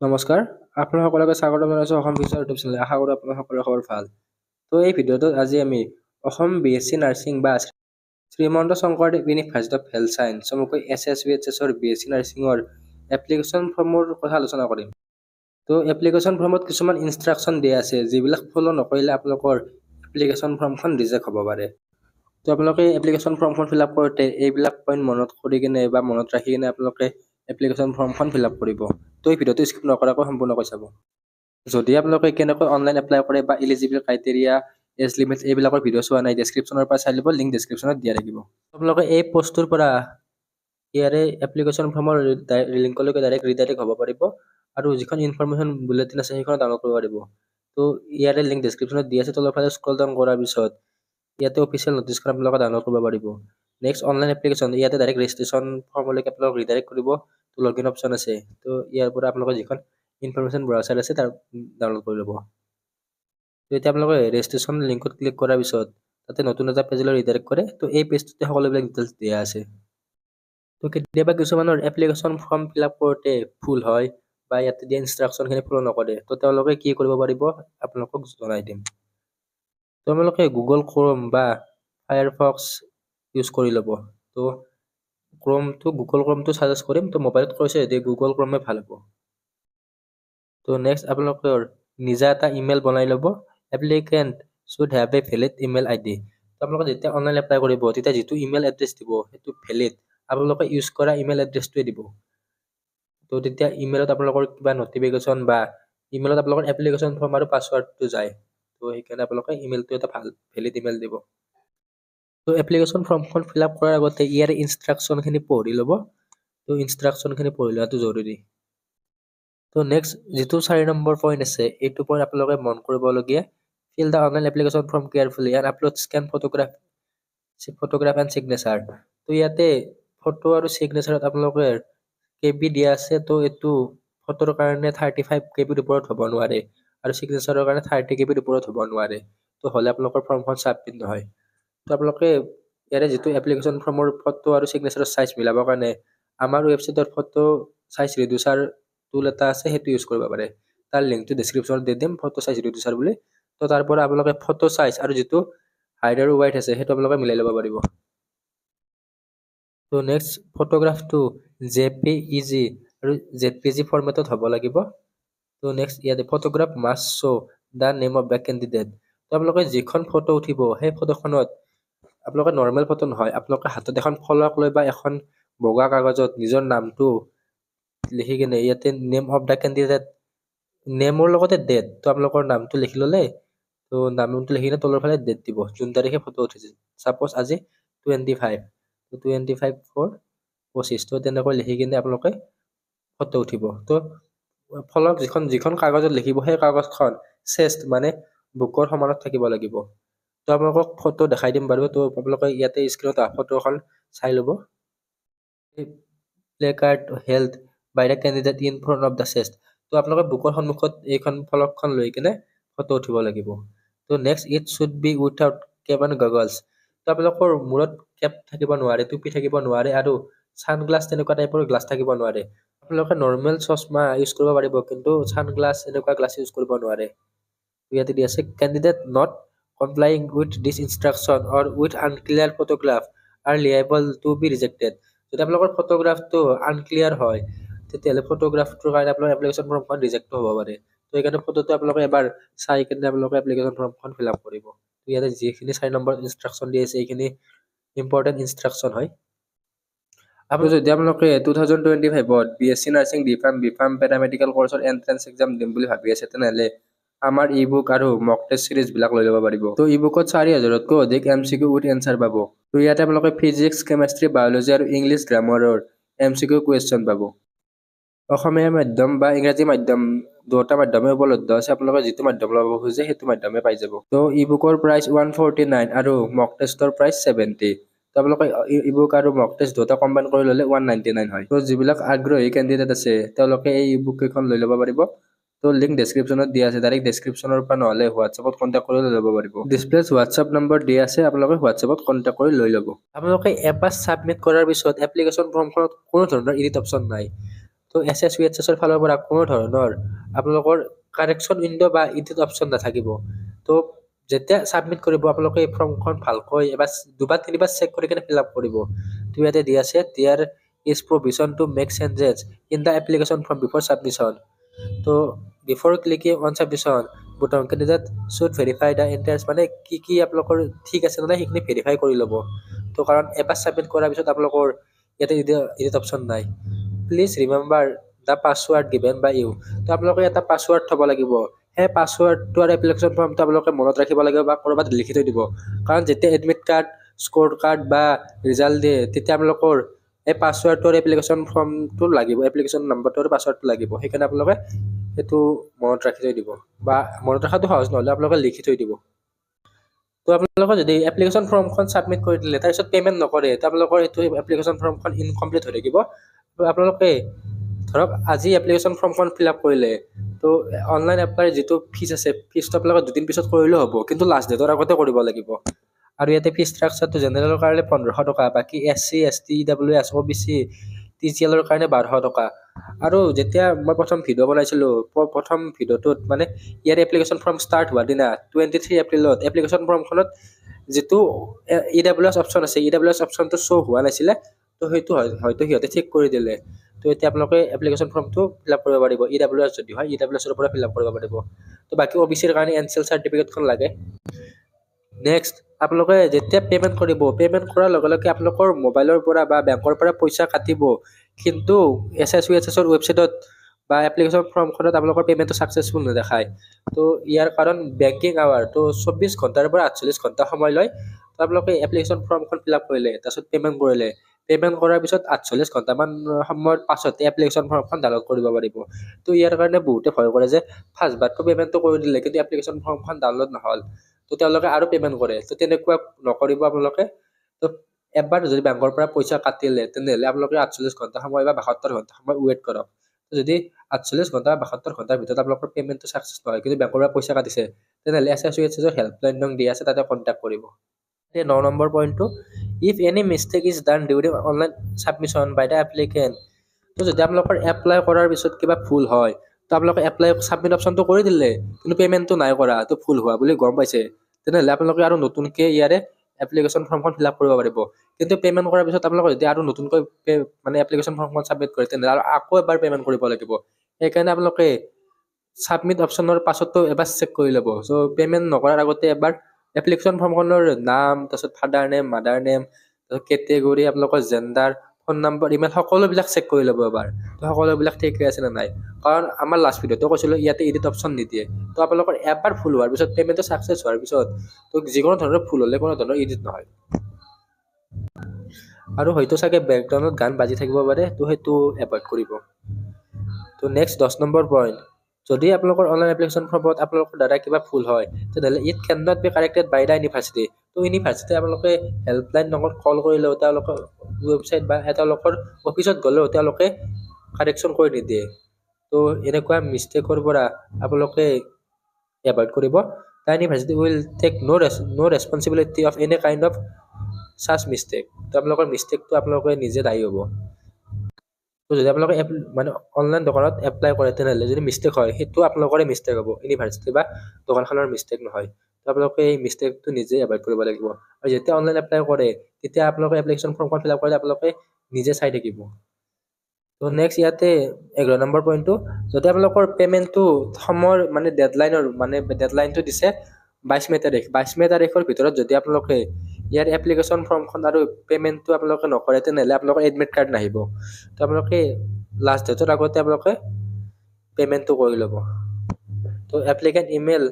নমস্কাৰ, আপোনালোক সকলোকে স্বাগতম জনাইছোঁ অসম ফিচাৰ ইউটিউব চেনেল। আশা কৰোঁ আপোনালোকৰ সকলোৰে খবৰ ভাল। তো এই ভিডিঅ'টোত আজি আমি অসম BSc নাৰ্ছিং বা Srimanta Sankardev university of health science চমুকৈ SSVHSৰ BSc নাৰ্ছিঙৰ এপ্লিকেশ্যন ফৰ্মৰ কথা আলোচনা কৰিম। তো এপ্লিকেশ্যন ফৰ্মত কিছুমান ইনষ্ট্ৰাকশ্যন দিয়া আছে, যিবিলাক ফ'ল' নকৰিলে আপোনালোকৰ এপ্লিকেশ্যন ফৰ্মখন ৰিজেক্ট হ'ব পাৰে। তো আপোনালোকে এপ্লিকেশ্যন ফৰ্মখন ফিল আপ কৰোঁতে এইবিলাক পইণ্ট মনত কৰি কিনে বা মনত ৰাখি কিনে আপোনালোকে এপ্লিকেশ্যন ফৰ্মখন ফিল আপ কৰিব। তো এই ভিডিঅ'টো স্কিপ নকৰাকৈ সম্পূৰ্ণকৈ চাব। যদি আপোনালোকে কেনেকৈ অনলাইন এপ্লাই কৰে বা ইলিজিবল ক্ৰাইটেৰিয়া, এজ লিমিট এইবিলাকৰ ভিডিঅ' চোৱা নাই, ডেছক্ৰিপশ্যনৰ পৰা চাই ল'ব, লিংক ডেছক্ৰিপশ্যনত দিয়া থাকিব। আপোনালোকে এই পষ্টটোৰ পৰা ইয়াৰে এপ্লিকেশ্যন ফৰ্মৰ লিংকলৈকে ডাইৰেক্ট ৰিডাইৰেক্ট হ'ব পাৰিব আৰু যিখন ইনফৰমেশ্যন বুলেটিন আছে সেইখন ডাউনলোড কৰিব পাৰিব। তো ইয়াৰে লিংক ডেছক্ৰিপশ্যনত দি আছে, তলৰ ফালে স্ক্ৰল ডাউন কৰাৰ পিছত ইয়াতে অফিচিয়েল নটিছখন আপোনালোকে ডাউনলোড কৰিব পাৰিব। নেক্সট অনলাইন এপ্লিকেশ্যন, ইয়াতে ডাইৰেক্ট ৰেজিষ্ট্ৰেশ্যন ফৰ্মলৈকে আপোনালোক ৰিডাইৰেক্ট কৰিব। তো লগইন অপশ্যন আছে, তো ইয়াৰ পৰা আপোনালোকৰ যিখন ইনফৰমেশ্যন ব্ৰাউচাৰ আছে তাৰ ডাউনলোড কৰি ল'ব। তো এতিয়া আপোনালোকে ৰেজিষ্ট্ৰেশ্যন লিংকত ক্লিক কৰাৰ পিছত তাতে নতুন এটা পেজলৈ ৰিডাইৰেক্ট কৰে। তো এই পেজটোতে সকলোবিলাক ডিটেইলছ দিয়া আছে। তো কেতিয়াবা কিছুমানৰ এপ্লিকেশ্যন ফৰ্ম ফিল আপ কৰোঁতে ভুল হয় বা ইয়াতে দিয়া ইনষ্ট্ৰাকশ্যনখিনি ফ'ল' নকৰে, তো তেওঁলোকে কি কৰিব পাৰিব আপোনালোকক জনাই দিম। তোমালোকে গুগল ক্ৰোম বা ফায়াৰফক্স ইউজ কৰি ল'ব। তো গুগল ক্ৰোমটো ছাজেষ্ট কৰিম, তো মোবাইলত কৰিছে যদি গুগল ক্ৰোমে ভাল হ'ব। তো নেক্সট আপোনালোকৰ নিজা এটা ইমেইল বনাই ল'ব। Applicant should have a valid email ID। তো আপোনালোকে যেতিয়া অনলাইন এপ্লাই কৰিব তেতিয়া যিটো ইমেইল এড্ৰেছ দিব সেইটো ভেলিড, আপোনালোকে ইউজ কৰা ইমেইল এড্ৰেছটোৱে দিব। তো তেতিয়া ইমেইলত আপোনালোকৰ কিবা নটিফিকেশ্যন বা ইমেইলত আপোনালোকৰ এপ্লিকেশ্যন ফৰ্ম আৰু পাছৱৰ্ডটো যায়। তো সেইকাৰণে আপোনালোকে ইমেইলটো এটা ভাল ভেলিড ইমেইল দিব। তো এপ্লিকেশ্যন ফৰ্মখন ফিল আপ কৰাৰ আগতে ইয়াৰে ইনষ্ট্ৰাকশ্যনখিনি পঢ়ি ল'ব। তো ইনষ্ট্ৰাকশ্যনখিনি পঢ়ি লোৱাটো জৰুৰী। তো নেক্সট যিটো 4 নম্বৰ পইণ্ট আছে, এইটো পইণ্ট আপোনালোকে মন কৰিবলগীয়া। Fill the online application form carefully and upload scan photograph and signature. তো ইয়াতে ফটো আৰু ছিগনেচাৰত আপোনালোকে KB দিয়া আছে। তো এইটো ফটোৰ কাৰণে 35 KBৰ ওপৰত হ'ব নোৱাৰে আৰু ছিগনেচাৰৰ কাৰণে 30 KBৰ ওপৰত হ'ব নোৱাৰে। তো হ'লে আপোনালোকৰ ফৰ্মখন ছাবমিট নহয়। তো আপোনালোকে ইয়াৰে যিটো এপ্লিকেশ্যন ফৰ্মৰ ফটো আৰু ছিগনেচাৰৰ ছাইজ মিলাবৰ কাৰণে আমাৰ ৱেবছাইটৰ ফটো ছাইজ ৰিডিউচাৰ টুল এটা আছে, সেইটো ইউজ কৰিব পাৰে। তাৰ লিংকটো ডেছক্ৰিপশ্যনত দি দিম, ফটো ছাইজ ৰিডিউচাৰ বুলি। তো তাৰ পৰা আপোনালোকে ফটো ছাইজ আৰু যিটো হাইট আৰু ৱাইট আছে সেইটো আপোনালোকে মিলাই ল'ব পাৰিব। তো নেক্সট ফটোগ্ৰাফটো JPEG আৰু ZPG ফৰ্মেটত হ'ব লাগিব। তো নেক্সট ইয়াতে photograph must show' the name of the candidate. তো আপোনালোকে যিখন ফটো উঠিব সেই ফটোখনত আপোনালোকে নৰ্মেল ফটো নহয়, আপোনালোকে হাতত এখন ফলক লৈ বা এখন বগা কাগজত নিজৰ নামটো লিখি কিনে ইয়াতে নেম অফ দ্য কেণ্ডিডেট, নেমৰ লগতে ডেট, তো আপোনালোকৰ নামটো লিখি ল'লে। তো নামটো লিখি কিনে তলৰ ফালে ডেট দিব, যোন তাৰিখে ফটো উঠিছিল। ছাপ'জ আজি 25, তো 25/4/25। তো তেনেকৈ লিখি কিনে আপোনালোকে ফটো উঠিব। তো ফলক যিখন কাগজত লিখিব সেই কাগজখন চেষ্ট মানে বুকৰ সমানত থাকিব লাগিব। তো আপোনালোকক ফটো দেখাই দিম বাৰু। তো আপোনালোকে ইয়াতে স্ক্ৰীনত ফটো এখন চাই ল'ব। Placard held by the candidate in front of the chest. তো আপোনালোকে বুকৰ সন্মুখত এইখন ফলকখন লৈ কিনে ফটো উঠিব লাগিব। তো next it should be without cap and goggles. তো আপোনালোকৰ মূৰত কেপ থাকিব নোৱাৰে, টুপি থাকিব নোৱাৰে আৰু ছানগ্লাছ তেনেকুৱা টাইপৰ গ্লাছ থাকিব নোৱাৰে। আপোনালোকে নৰ্মেল চশমা ইউজ কৰিব পাৰিব, কিন্তু ছানগ্লাছ এনেকুৱা গ্লাছ ইউজ কৰিব নোৱাৰে। ইয়াতে দি আছে candidate not complying with this instruction or with unclear photograph are liable to be rejected. যদি আপোনালোকৰ ফটোগ্ৰাফটো আনক্লিয়াৰ হয় তেতিয়াহ'লে ফটোগ্ৰাফটোৰ কাৰণে আপোনাৰ এপ্লিকেশ্যন ফৰ্মখন ৰিজেক্টো হ'ব পাৰে। তো সেইকাৰণে ফটোটো আপোনালোকে এবাৰ চাই কিনে আপোনালোকে এপ্লিকেশ্যন ফৰ্মখন ফিল আপ কৰিব। তো ইয়াতে যিখিনি 4 নম্বৰ ইনষ্ট্ৰাকশ্যন দি আছে এইখিনি ইম্পৰ্টেণ্ট ইনষ্ট্ৰাকশ্যন হয়। আপুনি যদি আপোনালোকে 2025ত BSc নাৰ্ছিং বিফাৰ্ম পেৰামেডিকেল কৰ্চৰ এণ্ট্ৰেন্স এক্সাম দিম বুলি ভাবি আছে, তেনেহ'লে আমাৰ ই বুক আৰু মক টেষ্ট চিৰিজবিলাক লৈ ল'ব পাৰিব। তো ই বুকত 4000তকৈ অধিক MCQ উইথ এনচাৰ পাব। তো ইয়াতে আপোনালোকে ফিজিক্স, কেমেষ্ট্ৰি, বায়'লজি আৰু ইংলিছ গ্ৰামাৰৰ MCQ কুৱেশ্যন পাব। অসমীয়া মাধ্যম বা ইংৰাজী মাধ্যম দুয়োটা মাধ্যমে উপলব্ধ আছে, আপোনালোকে যিটো মাধ্যম ল'ব খোজে সেইটো মাধ্যমে পাই যাব। তো ই বুকৰ প্ৰাইচ 149 আৰু মক টেষ্টৰ প্ৰাইচ 70। তো আপোনালোকে ই বুক আৰু মক টেষ্ট দুটা কম্বাইন কৰি ল'লে 199 হয়। তো যিবিলাক আগ্ৰহী কেণ্ডিডেট আছে তেওঁলোকে এই ই বুক কেইখন লৈ ল'ব পাৰিব। তো লিংক ডেছক্ৰিপশ্যনত দিয়া আছে, ডাইৰেক্ট ডেছক্ৰিপশ্যনৰ পৰা নহ'লে হোৱাটছএপত কণ্টেক্ট কৰি লৈ ল'ব পাৰিব। ডিছপ্লেত হোৱাটছএপ নম্বৰ দিয়া আছে, আপোনালোকে হোৱাটছএপত কণ্টেক্ট কৰি লৈ ল'ব। আপোনালোকে এবাৰ ছাবমিট কৰাৰ পিছত এপ্লিকেশ্যন ফৰ্মখনত কোনো ধৰণৰ এডিট অপশ্যন নাই। তো SSVHSৰ ফালৰ পৰা কোনো ধৰণৰ আপোনালোকৰ কাৰেকশ্যন উইণ্ড' বা এডিট অপশ্যন নাথাকিব। তো যেতিয়া ছাবমিট কৰিব আপোনালোকে এই ফৰ্মখন ভালকৈ এবাৰ দুবাৰ তিনিবাৰ চেক কৰি কিনে ফিল আপ কৰিব। তো ইয়াতে দি আছে there is provision to make changes in the application form before submission. তো before clicking on submission button candidate should verify the entries, মানে কি আপোনালোকৰ ঠিক আছে নে সেইখিনি ভেৰিফাই কৰি ল'ব। তো কাৰণ এবাৰ ছাবমিট কৰাৰ পিছত আপোনালোকৰ ইয়াতে এডিট অপশ্যন নাই। Please remember the password given by you. তো আপোনালোকে এটা পাছৱাৰ্ড থ'ব লাগিব। সেই পাছৱাৰ্ডটো আৰু এপ্লিকেশ্যন ফৰ্মটো আপোনালোকে মনত ৰাখিব লাগিব বা ক'ৰবাত লিখি থৈ দিব। কাৰণ যেতিয়া এডমিট কাৰ্ড, স্ক'ৰ কাৰ্ড বা ৰিজাল্ট দিয়ে তেতিয়া আপোনালোকৰ এই পাছৱাৰ্ডটো আৰু এপ্লিকেশ্যন ফৰ্মটো লাগিব, এপ্লিকেশ্যন নম্বৰটো আৰু পাছৱাৰ্ডটো লাগিব। সেইকাৰণে আপোনালোকে সেইটো মনত ৰাখি থৈ দিব, বা মনত ৰখাটো সহজ নহ'লে আপোনালোকে লিখি থৈ দিব। তো আপোনালোকে যদি এপ্লিকেশ্যন ফৰ্মখন ছাবমিট কৰি দিলে তাৰপিছত পে'মেণ্ট নকৰে, তো আপোনালোকৰ সেইটো এপ্লিকেশ্যন ফৰ্মখন ইনকমপ্লিট হৈ থাকিব। আপোনালোকে ধৰক আজি এপ্লিকেশ্যন ফৰ্মখন ফিল আপ কৰিলে, তো অনলাইন এপ্লাইৰ যিটো ফিজ আছে ফিজটো আপোনালোকে দুদিন পিছত কৰিলেও হ'ব, কিন্তু লাষ্ট ডেটৰ আগতে কৰিব লাগিব। আৰু ইয়াতে ফিজ ষ্ট্ৰাকচাৰটো জেনেৰেলৰ কাৰণে 1500 টকা, বাকী SC, ST, EWS, OBC, TCLৰ কাৰণে 1200 টকা। আৰু যেতিয়া মই প্ৰথম ভিডিঅ' বনাইছিলোঁ, প্ৰথম ভিডিঅ'টোত মানে ইয়াৰ এপ্লিকেশ্যন ফৰ্ম ষ্টাৰ্ট হোৱাৰ দিনা 23 এপ্ৰিলত এপ্লিকেশ্যন ফৰ্মখনত যিটো EWS অপশ্যন আছে, EWS অপশ্যনটো শ্ব' হোৱা নাছিলে। তো সেইটো হয়তো সিহঁতে ঠিক কৰি দিলে। তো এতিয়া আপোনালোকে এপ্লিকেশ্যন ফৰ্মটো ফিল আপ কৰিব পাৰিব। EWS যদি হয় EWSৰ পৰা ফিল আপ কৰিব পাৰিব। তো বাকী OBCৰ কাৰণে NCL চাৰ্টিফিকেটখন লাগে। নেক্সট আপোনালোকে যেতিয়া পে'মেণ্ট কৰিব, পে'মেণ্ট কৰাৰ লগে লগে আপোনালোকৰ মোবাইলৰ পৰা বা বেংকৰ পৰা পইচা কাটিব, কিন্তু SSVHSৰ ৱেবছাইটত বা এপ্লিকেশ্যন ফৰ্মখনত আপোনালোকৰ পে'মেণ্টটো ছাকচেছফুল নেদেখায়। তো ইয়াৰ কাৰণ বেংকিং আৱাৰ, তো 24 ঘণ্টাৰ পৰা 48 ঘণ্টা সময় লয়। তো আপোনালোকে এপ্লিকেশ্যন ফৰ্মখন ফিল আপ কৰিলে তাৰপিছত পে'মেণ্ট কৰিলে, পে'মেণ্ট কৰাৰ পিছত 48 ঘণ্টামান সময়ৰ পাছতে এপ্লিকেশ্যন ফৰ্মখন ডাউনলোড কৰিব পাৰিব। তো ইয়াৰ কাৰণে বহুতে ভয় কৰে যে ফাৰ্ষ্টবাৰটো পে'মেণ্টটো কৰি দিলে কিন্তু এপ্লিকেশ্যন ফৰ্মখন ডাউনলোড নহ'ল, তো তেওঁলোকে আৰু পে'মেণ্ট কৰে। তো তেনেকুৱা নকৰিব আপোনালোকে। তো এবাৰ যদি বেংকৰ পৰা পইচা কাটিলে তেনেহ'লে আপোনালোকে 48 ঘণ্টা সময় বা 72 ঘণ্টা সময় ৱেইট কৰক। যদি 48 ঘণ্টা বা 72 ঘণ্টাৰ ভিতৰত আপোনালোকৰ পে'মেণ্টটো ছাকচেছ নহয়, কিন্তু বেংকৰ পৰা পইচা কাটিছে, তেনেহ'লে SSVHSৰ হেল্পলাইন নং দি আছে, তাতে কণ্টেক্ট কৰিব। 9 নম্বৰ পইণ্টটো, if any mistake is done during online submission by the applicant. তো যদি আপোনালোকৰ এপ্লাই কৰাৰ পিছত কিবা ভুল হয়, তো আপোনালোকে এপ্লাই ছাবমিট অপশ্যনটো কৰি দিলে কিন্তু পে'মেণ্টটো নাই কৰা, তো ভুল হোৱা বুলি গম পাইছে, তেনেহ'লে আপোনালোকে আৰু নতুনকৈ ইয়াৰে এপ্লিকেশ্যন ফৰ্মখন ফিল আপ কৰিব পাৰিব। কিন্তু পে'মেণ্ট কৰাৰ পিছত আপোনালোকে যদি আৰু নতুনকৈ মানে এপ্লিকেশ্যন ফৰ্মখন ছাবমিট কৰে তেনেহ'লে আৰু আকৌ এবাৰ পে'মেণ্ট কৰিব লাগিব। সেইকাৰণে আপোনালোকে ছাবমিট অপশ্যনৰ পাছতো এবাৰ চেক কৰি ল'ব। চ' পে'মেণ্ট নকৰাৰ আগতে এবাৰ এপ্লিকেশ্যন ফৰ্মখনৰ নাম, তাৰপিছত ফাদাৰ নেম, মাদাৰ নেম, তাৰপিছত কেটেগৰী, আপোনালোকৰ জেণ্ডাৰ, ফোন নম্বৰ, ইমেইল সকলোবিলাক চেক কৰি ল'ব এবাৰ। তো সকলোবিলাক ঠিক আছে নে নাই, কাৰণ আমাৰ লাষ্ট ভিডিঅ'টো কৈছিলোঁ ইয়াতে এডিট অপশ্যন নিদিয়ে। তো আপোনালোকৰ এবাৰ ভুল হোৱাৰ পিছত পে'মেণ্টটো ছাকচেছ হোৱাৰ পিছত তো যিকোনো ধৰণৰ ভুল হ'লে কোনো ধৰণৰ এডিট নহয়। আৰু হয়তো চাগে বেকগ্ৰাউণ্ডত গান বাজি থাকিব পাৰে, তো সেইটো এভইড কৰিব। তো নেক্সট 10 নম্বৰ পইণ্ট, যদি আপোনালোকৰ অনলাইন এপ্লিকেশ্যন ফৰ্মত আপোনালোকৰ দ্বাৰা কিবা ভুল হয় তেনেহ'লে it can not be corrected by the university. তো ইউনিভাৰ্চিটি আপোনালোকে হেল্পলাইন নম্বৰত কল কৰিলেও, তেওঁলোকৰ ৱেবছাইট বা তেওঁলোকৰ অফিচত গ'লেও তেওঁলোকে কাৰেকশ্যন কৰি নিদিয়ে। তো এনেকুৱা মিষ্টেকৰ পৰা আপোনালোকে এভইড কৰিব। The university will take no responsibility of any kind of such mistake। তো আপোনালোকৰ মিষ্টেকটো আপোনালোকে নিজে দায়ী হ'ব। তো যদি আপোনালোকে মানে অনলাইন দোকানত এপ্লাই কৰে তেনেহ'লে যদি মিষ্টেক হয় সেইটো আপোনালোকৰে মিষ্টেক হ'ব, ইউনিভাৰ্চিটি বা দোকানখনৰ মিষ্টেক নহয়। তো আপোনালোকে এই মিষ্টেকটো নিজে এভইড কৰিব লাগিব। আৰু যেতিয়া অনলাইন এপ্লাই কৰে তেতিয়া আপোনালোকে এপ্লিকেশ্যন ফৰ্মখন ফিল আপ কৰিলে আপোনালোকে নিজে চাই থাকিব। তো নেক্সট ইয়াতে 11 নম্বৰ পইণ্টটো, যদি আপোনালোকৰ পে'মেণ্টটো সময়ৰ মানে ডেডলাইনটো দিছে 22 মে তাৰিখ, 22 মে তাৰিখৰ ভিতৰত যদি আপোনালোকে ইয়াৰ এপ্লিকেশ্যন ফৰ্মখন আৰু পে'মেণ্টটো আপোনালোকে নকৰে তেনেহ'লে আপোনালোকৰ এডমিট কাৰ্ড নাহিব। তো আপোনালোকে লাষ্ট ডেটৰ আগতে আপোনালোকে পে'মেণ্টটো কৰি ল'ব। তো applicant email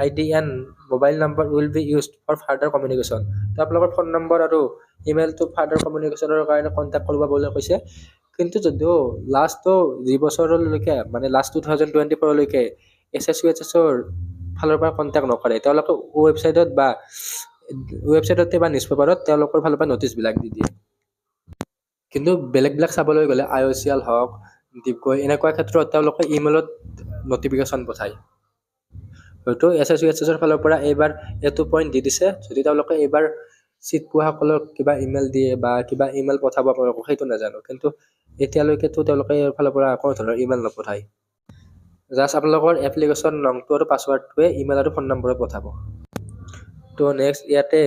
ID and mobile number will be used for further communication. তো আপোনালোকৰ ফোন নম্বৰ আৰু ইমেইলটো ফাৰ্ডাৰ কমিউনিকেশ্যনৰ কাৰণে কণ্টেক্ট কৰিব বুলি কৈছে। কিন্তু যদিও লাষ্টটো বছৰলৈকে মানে লাষ্ট 2024লৈকে SSVHSৰ ফালৰ পৰা কণ্টেক্ট নকৰে, তেওঁলোকে ৱেবছাইটতে বা নিউজ পেপাৰত তেওঁলোকৰ ফালৰ পৰা ন'টিচবিলাক দি দিয়ে। কিন্তু বেলেগবিলাক চাবলৈ গ'লে IOCL হওক, ডিগবৈ, এনেকুৱা ক্ষেত্ৰত তেওঁলোকে ইমেইলত নটিফিকেশ্যন পঠায়। হয়তো SSVHSৰ ফালৰ পৰা এইবাৰ এইটো পইণ্ট দি দিছে, যদি তেওঁলোকে এইবাৰ চিট পোৱাসকলক কিবা ইমেইল দিয়ে বা কিবা ইমেইল পঠাব আপোনালোকক সেইটো নাজানো, কিন্তু এতিয়ালৈকেতো তেওঁলোকে ইয়াৰ ফালৰ পৰা কোনো ধৰণৰ ইমেইল নপঠায়। জাষ্ট আপোনালোকৰ এপ্লিকেশ্যন নংটো আৰু পাছৱাৰ্ডটোৱে ইমেইল আৰু ফোন নম্বৰত পঠাব। তো নেক্সট ইয়াতে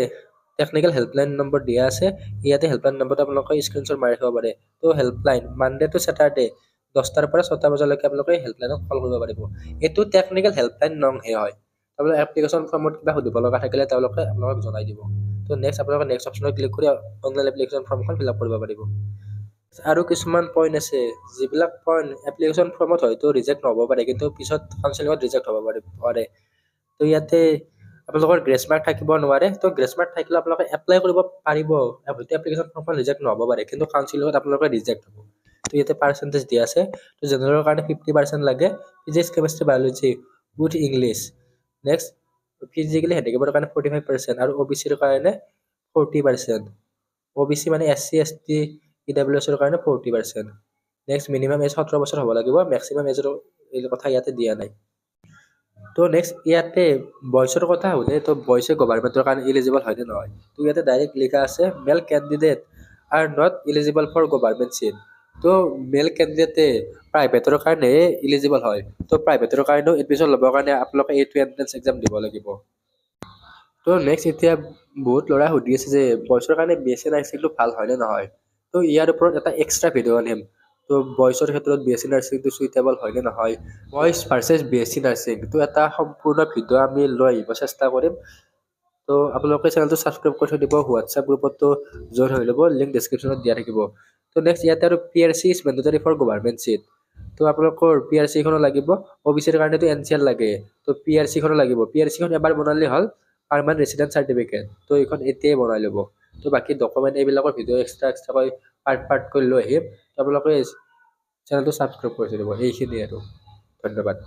টেকনিকেল হেল্পলাইন নম্বৰ দিয়া আছে। ইয়াতে হেল্পলাইন নম্বৰটো আপোনালোকে স্ক্ৰীনশ্বট মাৰি থ'ব পাৰে। তো হেল্পলাইন মানডে টু ছেটাৰডে 10টাৰ পৰা 6টা বজালৈকে আপোনালোকে হেল্পলাইনত কল কৰিব পাৰিব। এইটো টেকনিকেল হেল্পলাইন নংহে হয়। আপোনালোকে এপ্লিকেশ্যন ফৰ্মত কিবা সুধিব লগা থাকিলে তেওঁলোকে আপোনালোকক জনাই দিব। তো নেক্সট আপোনালোকে নেক্সট অপশ্যনত ক্লিক কৰি অনলাইন এপ্লিকেশ্যন ফৰ্মখন ফিল আপ কৰিব পাৰিব। আৰু কিছুমান পইণ্ট আছে যিবিলাক পইণ্ট এপ্লিকেশ্যন ফৰ্মত হয়তো ৰিজেক্ট নহ'ব পাৰে, কিন্তু পিছত কাউন্সেলিঙত ৰিজেক্ট হ'ব পাৰে। তো ইয়াতে আপোনালোকৰ গ্ৰেছ মাৰ্ক থাকিব নোৱাৰে। তো গ্ৰেছ মাৰ্ক থাকিলে আপোনালোকে এপ্লাই কৰিব পাৰিব, হয়তো এপ্লিকেশ্যন ফৰ্মখন ৰিজেক্ট নহ'ব পাৰে, কিন্তু কাউন্সেলিঙত আপোনালোকৰ ৰিজেক্ট হ'ব। তো ইয়াতে পাৰ্চেণ্টেজ দিয়া আছে। তো জেনেৰেলৰ কাৰণে 50% লাগে, physics chemistry biology with English. Next physically হেণ্ডিকেপৰ কাৰণে 45% আৰু OBCৰ কাৰণে 40%। OBC মানে SC ST EWSৰ কাৰণে 40%। নেক্সট মিনিমাম এজ 17 বছৰ হ'ব লাগিব, মেক্সিমাম এজৰ এই কথা ইয়াতে দিয়া নাই। তো নেক্সট ইয়াতে বয়সৰ কথা হ'লে তো বয়সে গভৰ্ণমেণ্টৰ কাৰণে ইলিজিবল হয়নে নহয়। তো ইয়াতে ডাইৰেক্ট লিখা আছে male candidate are not eligible for government seat. তো মেল কেণ্ডিডেটে প্ৰাইভেটৰ কাৰণে ইলিজিবল হয়। তো প্ৰাইভেটৰ কাৰণেও এডমিশ্যন ল'বৰ কাৰণে আপোনালোকে এইটো এণ্ট্ৰেন্স এক্সাম দিব লাগিব। তো নেক্সট এতিয়া বহুত ল'ৰাই সুধি আছে যে বয়সৰ কাৰণে BSc নাৰ্ছিংটো ভাল হয়নে নহয়। তো ইয়াৰ ওপৰত এটা এক্সট্ৰা ভিডিঅ' আনিম। তো বয়সৰ ক্ষেত্ৰত BSc নাৰ্ছিংটো চুইটেবল হয়নে নহয়, বয়স ভাৰ্চেছ BSc নাৰ্ছিং, তো এটা সম্পূৰ্ণ ভিডিঅ' আমি লৈ আহিব চেষ্টা কৰিম। তো আপোনালোকে চেনেলটো ছাবস্ক্ৰাইব কৰি থৈ দিব, হোৱাটছআপ গ্ৰুপতো জইন হৈ ল'ব, লিংক ডেছক্ৰিপশ্যনত দিয়া থাকিব। তো নেক্সট ইয়াতে আৰু PRC is mandatory for government seat. তো আপোনালোকৰ PRCখনো লাগিব, OBCৰ কাৰণেতো NCL লাগে, তো PRCখনো লাগিব। PRCখন এবাৰ বনালে হ'ল, পাৰ্মানেণ্ট ৰেচিডেণ্ট চাৰ্টিফিকেট। তো এইখন এতিয়াই বনাই ল'ব। তো বাকী ডকুমেণ্ট এইবিলাকৰ ভিডিঅ' এক্সট্ৰাকৈ পাৰ্ট কৰি লৈ আহিম। তো আপোনালোকে চেনেলটো ছাবস্ক্ৰাইব কৰি থৈ দিব। এইখিনিয়ে আৰু ধন্যবাদ।